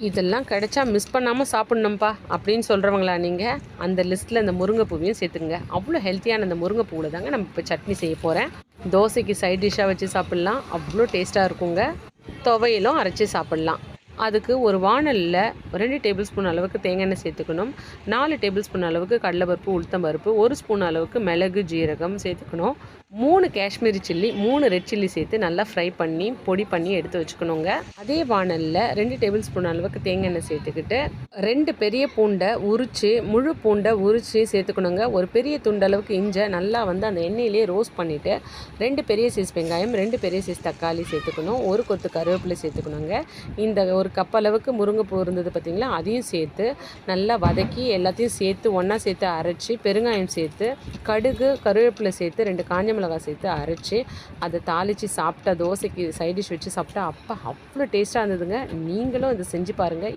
இதெல்லாம் கிடைச்சா மிஸ் பண்ணாமல் சாப்பிட்ணும்ப்பா அப்படின்னு சொல்கிறவங்களா நீங்கள்? அந்த லிஸ்ட்டில் இந்த முருங்கைப்பூவையும் சேர்த்துங்க. அவ்வளோ ஹெல்த்தியான இந்த முருங்கைப்பூவில் தாங்க நம்ம இப்போ சட்னி செய்ய போகிறேன். தோசைக்கு சைட் டிஷ்ஷாக வச்சு சாப்பிட்லாம், அவ்வளோ டேஸ்ட்டாக இருக்குங்க. துவையிலும் அரைச்சி சாப்பிட்லாம். அதுக்கு ஒரு வாணலில் 2 டேபிள் ஸ்பூன் அளவுக்கு தேங்காய் எண்ணெய் சேர்த்துக்கணும். 4 டேபிள் ஸ்பூன் அளவுக்கு கடலைப்பருப்பு, உளுத்தம்பருப்பு, 1 ஸ்பூன் அளவுக்கு மிளகு, ஜீரகம் சேர்த்துக்கணும். 3 காஷ்மீரி சில்லி, 3 ரெட் சில்லி சேர்த்து நல்லா ஃப்ரை பண்ணி பொடி பண்ணி எடுத்து வச்சுக்கணுங்க. அதே வாணலில் 2 டேபிள் ஸ்பூன் அளவுக்கு தேங்காய் எண்ணெய் சேர்த்துக்கிட்டு 2 பெரிய பூண்டை உரித்து, முழு பூண்டை உரித்து சேர்த்துக்கணுங்க. ஒரு பெரிய துண்டு அளவுக்கு இஞ்சை நல்லா அந்த எண்ணெயிலே ரோஸ்ட் பண்ணிவிட்டு 2 பெரிய சைஸ் வெங்காயம், 2 பெரிய சைஸ் தக்காளி சேர்த்துக்கணும். 1 கொத்து கருவேப்பிலை சேர்த்துக்கணுங்க. இந்த ஒரு கப் அளவுக்கு முருங்கைப்பூ இருந்தது பார்த்திங்களா, அதையும் சேர்த்து நல்லா வதக்கி எல்லாத்தையும் சேர்த்து ஒன்றா சேர்த்து அரைச்சி, பெருங்காயம் சேர்த்து, கடுகு, கருவேப்பிலை சேர்த்து, 2 காஞ்ச மிளகாய் சேர்த்து அரைச்சி அதை தாளித்து சாப்பிட்டா, தோசைக்கு சைட் டிஷ் வச்சு சாப்பிட்டா அப்பா அவ்வளோ டேஸ்ட்டாக இருந்ததுங்க. நீங்களும் இதை செஞ்சு பாருங்கள்.